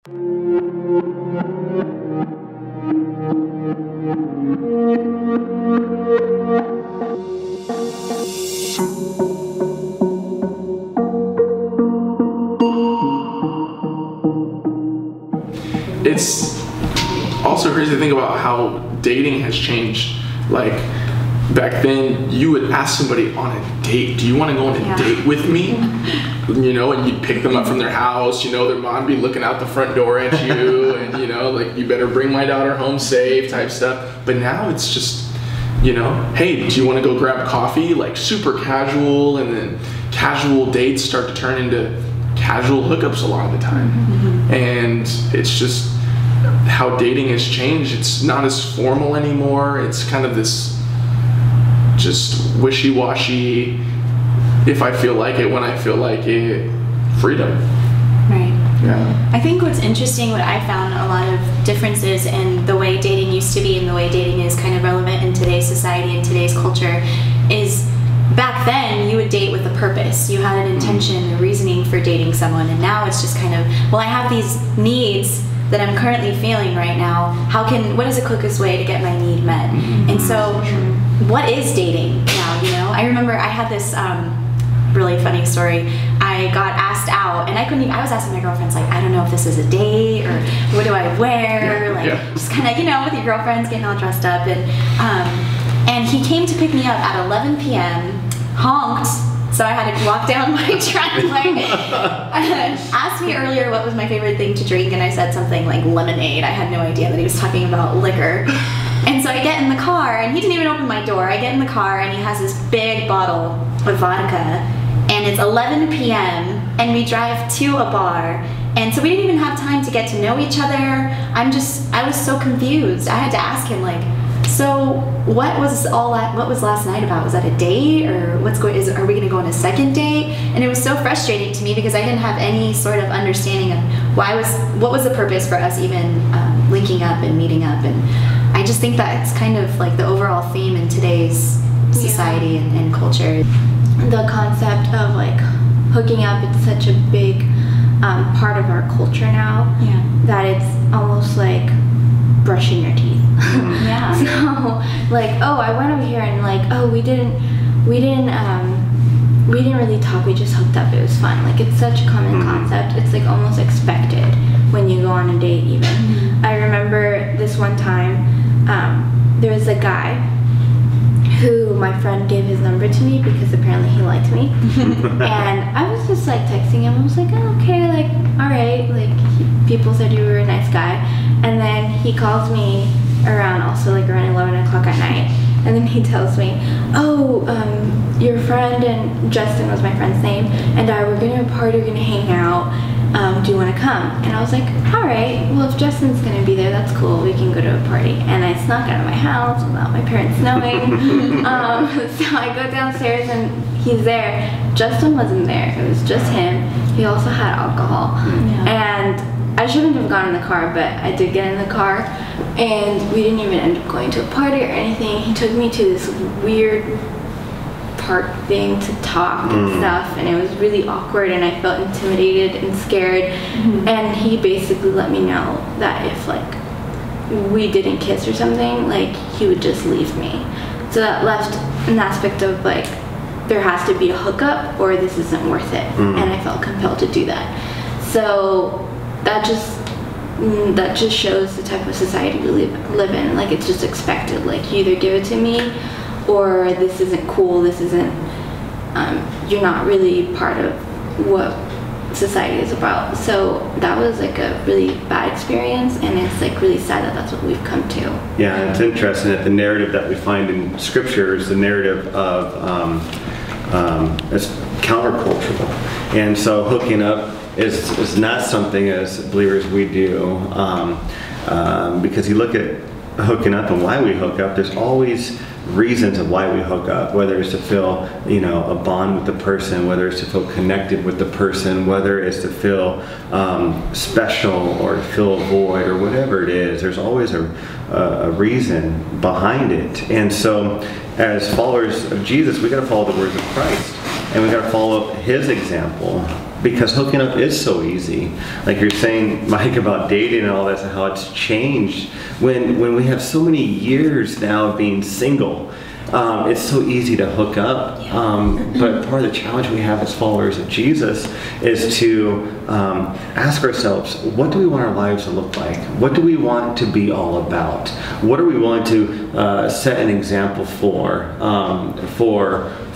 It's also crazy to think about how dating has changed. Like, back then, you would ask somebody on a date, do you want to go on a date with me? You know, and you'd pick them up from their house, you know, their mom would be looking out the front door at you, and, you know, like, you better bring my daughter home safe type stuff. But now it's just, you know, hey, do you want to go grab coffee? Like, super casual, and then casual dates start to turn into casual hookups a lot of the time. And it's just how dating has changed. It's not as formal anymore. It's kind of this just wishy-washy, if I feel like it, when I feel like it, freedom. Right. Yeah. I think what's interesting, what I found a lot of differences in the way dating used to be and the way dating is kind of relevant in today's society and today's culture is back then you would date with a purpose. You had an intention, a reasoning for dating someone, and now it's just kind of, well, I have these needs that I'm currently feeling right now. What is the quickest way to get my need met? And so what is dating now, you know? I remember I had this really funny story. I got asked out, and I was asking my girlfriends, like, I don't know if this is a date, or what do I wear? Just kind of, you know, with your girlfriends getting all dressed up. And he came to pick me up at 11 p.m., honked, so I had to walk down my driveway. Asked me earlier what was my favorite thing to drink, and I said something like lemonade. I had no idea that he was talking about liquor. And so I get in the car, and he didn't even open my door. I get in the car, and he has this big bottle of vodka, and it's 11 p.m., and we drive to a bar. And so we didn't even have time to get to know each other. I was so confused. I had to ask him, like, so what was last night about? Was that a date, or are we gonna go on a second date? And it was so frustrating to me because I didn't have any sort of understanding of what was the purpose for us even linking up and meeting up. And I just think that it's kind of like the overall theme in today's society and culture. The concept of like hooking up, it's such a big part of our culture now that it's almost like brushing your teeth. So like, oh, I went over here and like, oh, we didn't really talk, we just hooked up, it was fun. Like, it's such a common concept. It's like almost expected when you go on a date even. I remember this one time, there was a guy who my friend gave his number to me because apparently he liked me. And I was just like texting him. I was like, oh, okay, like, all right. Like, people said you were a nice guy. And then he calls me around 11 o'clock at night. And then he tells me, oh, your friend, and Justin was my friend's name, and we're going to a party, we're going to hang out. Do you want to come? And I was like, all right, well, if Justin's going to be there, that's cool. We can go to a party. And I snuck out of my house without my parents knowing. So I go downstairs and he's there. Justin wasn't there. It was just him. He also had alcohol. And I shouldn't have gone in the car, but I did get in the car. And we didn't even end up going to a party or anything. He took me to this weird park thing to talk and stuff, and it was really awkward, and I felt intimidated and scared. And he basically let me know that if like we didn't kiss or something, like he would just leave me. So that left an aspect of like there has to be a hookup or this isn't worth it. And I felt compelled to do that. So that just shows the type of society we live in. Like, it's just expected. Like, you either give it to me or this isn't cool, this isn't, you're not really part of what society is about. So that was like a really bad experience, and it's like really sad that that's what we've come to. Yeah, it's interesting that the narrative that we find in scripture is the narrative of, it's countercultural. And so hooking up is not something as believers we do, because you look at hooking up and why we hook up, there's always reasons of why we hook up, whether it's to feel, you know, a bond with the person, whether it's to feel connected with the person, whether it's to feel special or to fill a void or whatever it is. There's always a reason behind it. And so as followers of Jesus, we got to follow the words of Christ, and we got to follow his example because hooking up is so easy. Like you're saying, Mike, about dating and all that, and how it's changed. When we have so many years now of being single, it's so easy to hook up. But part of the challenge we have as followers of Jesus is to ask ourselves, what do we want our lives to look like? What do we want to be all about? What are we willing to set an example for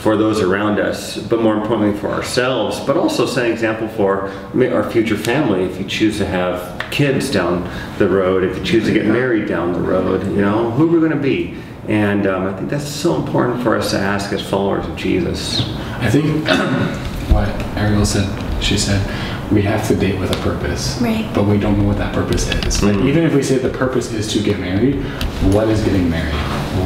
those around us, but more importantly for ourselves, but also set an example for our future family if you choose to have kids down the road, if you choose to get married down the road, you know, who we're going to be. And I think that's so important for us to ask as followers of Jesus. I think what Ariel said, she said, we have to date with a purpose, right? But we don't know what that purpose is. Like, even if we say the purpose is to get married, what is getting married?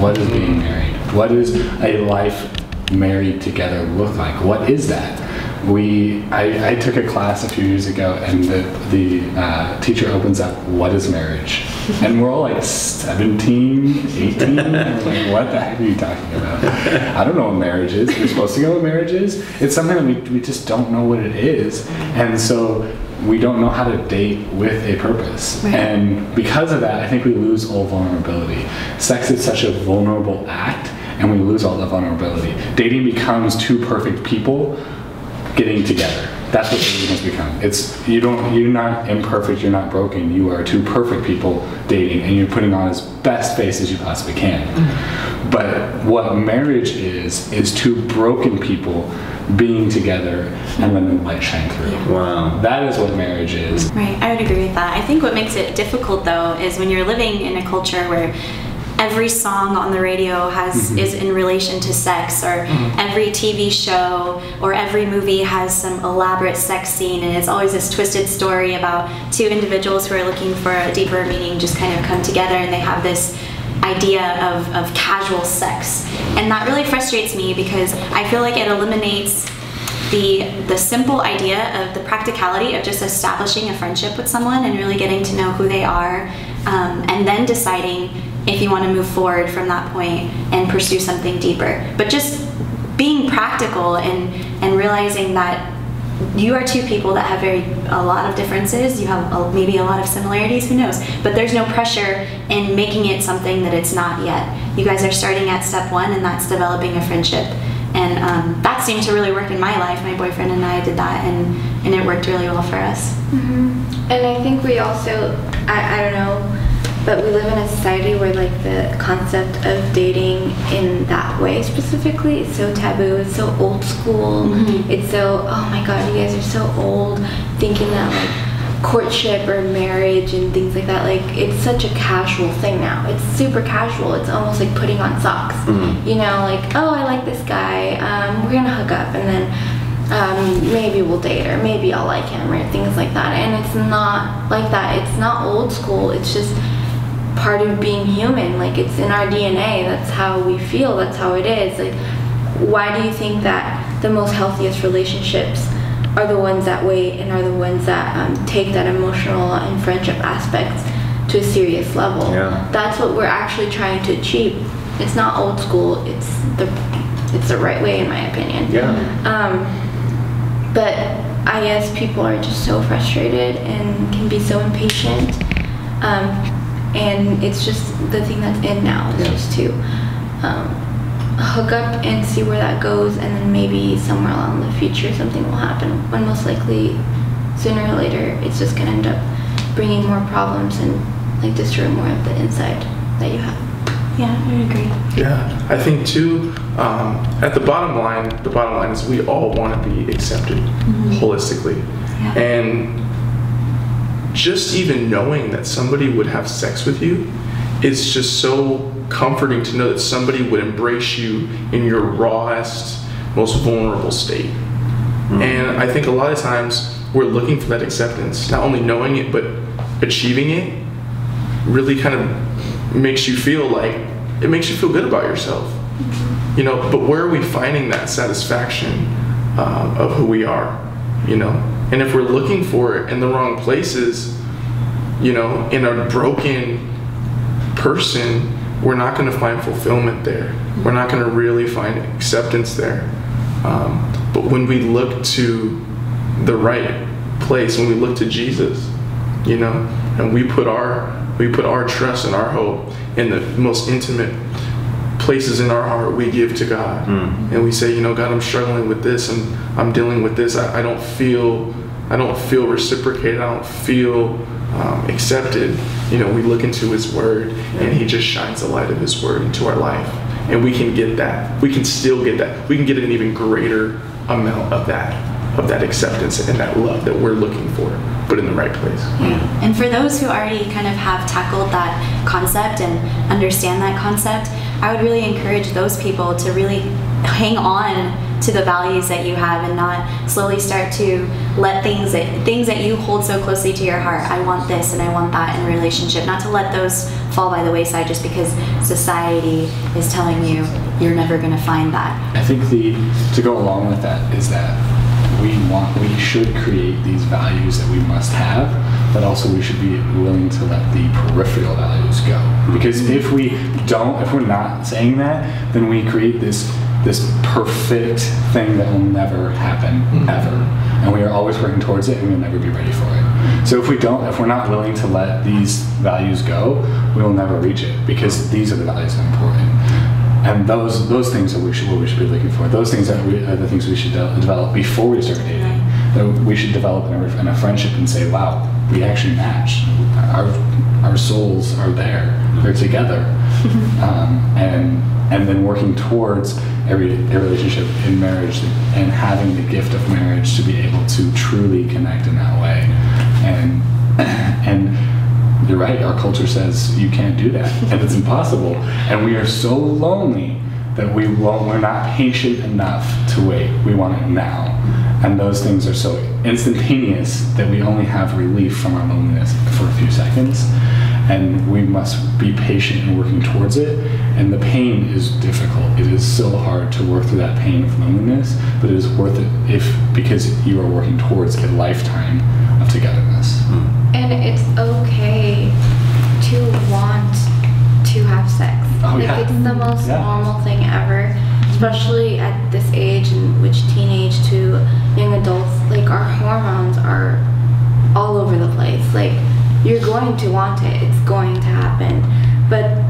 What is being married? What is a life married together look like? What is that? I took a class a few years ago, and the teacher opens up, what is marriage? And we're all like 17, 18, and we're like, what the heck are you talking about? I don't know what marriage is. We're supposed to know what marriage is. It's something that we just don't know what it is. And so we don't know how to date with a purpose. Right. And because of that, I think we lose all vulnerability. Sex is such a vulnerable act, and we lose all the vulnerability. Dating becomes two perfect people getting together. That's what dating has become. You're not imperfect, you're not broken. You are two perfect people dating, and you're putting on as best face as you possibly can. But what marriage is two broken people being together and letting the light shine through. Yeah. Wow. That is what marriage is. Right, I would agree with that. I think what makes it difficult, though, is when you're living in a culture where every song on the radio is in relation to sex, or every TV show or every movie has some elaborate sex scene, and it's always this twisted story about two individuals who are looking for a deeper meaning just kind of come together, and they have this idea of casual sex. And that really frustrates me, because I feel like it eliminates the simple idea of the practicality of just establishing a friendship with someone and really getting to know who they are, and then deciding if you want to move forward from that point and pursue something deeper. But just being practical and realizing that you are two people that have a lot of differences. You have maybe a lot of similarities, who knows? But there's no pressure in making it something that it's not yet. You guys are starting at step one, and that's developing a friendship. And that seemed to really work in my life. My boyfriend and I did that, and it worked really well for us. And I think we also, I don't know, but we live in a society where like the concept of dating in that way specifically is so taboo. It's so old school. It's so, oh my god, you guys are so old, thinking that like courtship or marriage and things like that, like it's such a casual thing now. It's super casual. It's almost like putting on socks. You know, like, oh, I like this guy, we're gonna hook up, and then maybe we'll date, or maybe I'll like him, or things like that. And it's not like that. It's not old school. It's just part of being human. Like, it's in our DNA. That's how we feel. That's how it is. Like, why do you think that the most healthiest relationships are the ones that wait and are the ones that take that emotional and friendship aspects to a serious level? Yeah. That's what we're actually trying to achieve. It's not old school. It's the right way, in my opinion. But I guess people are just so frustrated and can be so impatient. And it's just the thing that's in now is just to hook up and see where that goes, and then maybe somewhere along the future something will happen, when most likely sooner or later it's just going to end up bringing more problems and like destroying more of the inside that you have. Yeah, I would agree. Yeah, I think too, at the bottom line is we all want to be accepted holistically. Yeah. And just even knowing that somebody would have sex with you, it's just so comforting to know that somebody would embrace you in your rawest, most vulnerable state. And I think a lot of times we're looking for that acceptance. Not only knowing it, but achieving it really kind of makes you feel good about yourself. You know, but where are we finding that satisfaction of who we are, you know? And if we're looking for it in the wrong places, you know, in a broken person, we're not going to find fulfillment there. We're not going to really find acceptance there. But when we look to the right place, when we look to Jesus, you know, and we put our trust and our hope in the most intimate places in our heart, we give to God. And we say, you know, God, I'm struggling with this, and I'm dealing with this. I don't feel reciprocated. I don't feel accepted. You know, we look into His Word, and He just shines the light of His Word into our life, and we can get that. We can still get that. We can get an even greater amount of that acceptance and that love that we're looking for, but in the right place. Yeah. And for those who already kind of have tackled that concept and understand that concept, I would really encourage those people to really hang on to the values that you have and not slowly start to let things that you hold so closely to your heart, I want this and I want that in a relationship, not to let those fall by the wayside just because society is telling you you're never going to find that. I think to go along with that is that we should create these values that we must have, but also we should be willing to let the peripheral values go. Because if we're not saying that, then we create this perfect thing that will never happen ever, and we are always working towards it, and we'll never be ready for it. So if we're not willing to let these values go, we will never reach it, because these are the values that are important. And those things are what we should be looking for. Those things are the things we should develop before we start dating. That we should develop in a friendship and say, wow, we actually match. Our souls are there. They're together. And then working towards a relationship in marriage and having the gift of marriage to be able to truly connect in that way. And you're right, our culture says you can't do that, and it's impossible. And we are so lonely that we're not patient enough to wait. We want it now. And those things are so instantaneous that we only have relief from our loneliness for a few seconds. And we must be patient in working towards it. And the pain is difficult. It is so hard to work through that pain of loneliness, but it is worth it because you are working towards a lifetime of togetherness. And it's okay to want to have sex. It's the most normal thing ever, especially at this age, in which teenage to young adults, like, our hormones are all over the place. Like, you're going to want it, it's going to happen, but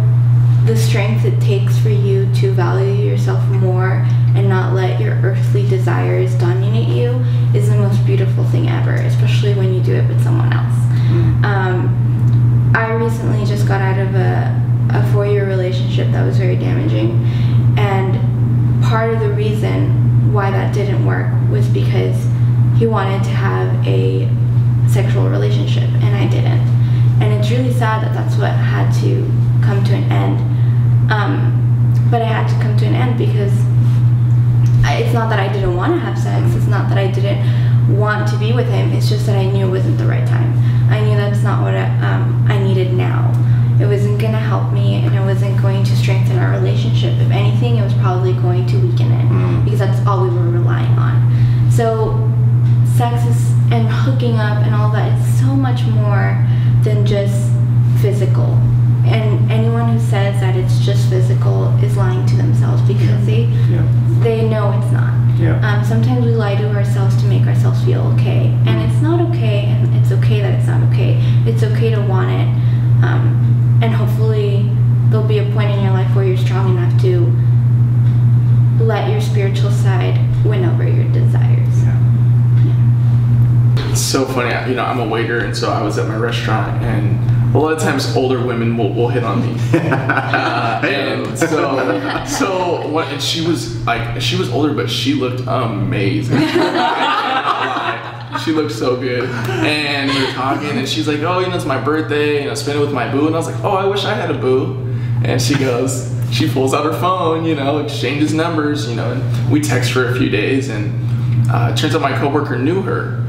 the strength it takes for you to value yourself more and not let your earthly desires dominate you is the most beautiful thing ever, especially when you do it with someone else. I recently just got out of a 4-year relationship that was very damaging, and part of the reason why that didn't work was because he wanted to have a sexual relationship and I didn't. And it's really sad that that's what had to come to an end. But it had to come to an end because it's not that I didn't want to have sex, it's not that I didn't want to be with him, it's just that I knew it wasn't the right time. I knew that's not what I needed now. It wasn't going to help me, and it wasn't going to strengthen our relationship. If anything, it was probably going to weaken it, because that's all we were relying on. So sex and hooking up and all that, it's so much more than just physical. And anyone who says that it's just physical is lying to themselves, because they know it's not. Sometimes we lie to ourselves to make ourselves feel okay, and it's not okay, and it's okay that it's not okay. It's okay to want it, and hopefully there'll be a point in your life where you're strong enough to let your spiritual side win over your desires. It's so funny, you know, I'm a waiter, and so I was at my restaurant, and a lot of times older women will hit on me. And and she was older, but she looked amazing. She looked so good. And we were talking, and she's like, oh, you know, it's my birthday, you know, spend it with my boo. And I was like, oh, I wish I had a boo. And she pulls out her phone, you know, exchanges numbers, you know, and we text for a few days, and it turns out my coworker knew her.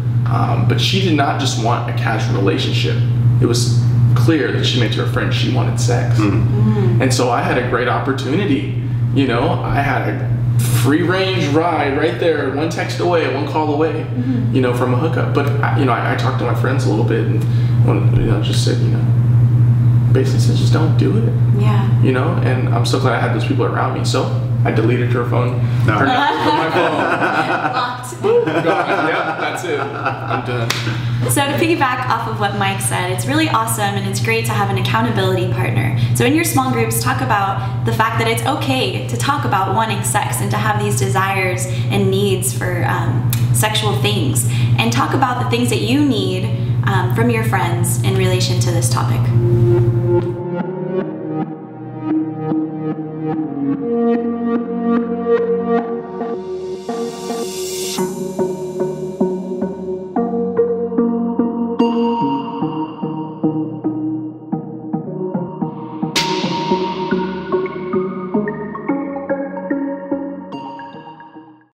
But she did not just want a casual relationship. It was clear that she made to her friend she wanted sex. And so I had a great opportunity. You know, I had a free range ride right there, one text away, one call away, you know, from a hookup. But I talked to my friends a little bit, and just said, you know, basically said, just don't do it. You know, and I'm so glad I had those people around me. So I deleted her phone. No. Or not from my phone. Locked. Gone. Yep, that's it. I'm done. So to piggyback off of what Mike said, it's really awesome and it's great to have an accountability partner. So in your small groups, talk about the fact that it's okay to talk about wanting sex and to have these desires and needs for sexual things. And talk about the things that you need from your friends in relation to this topic.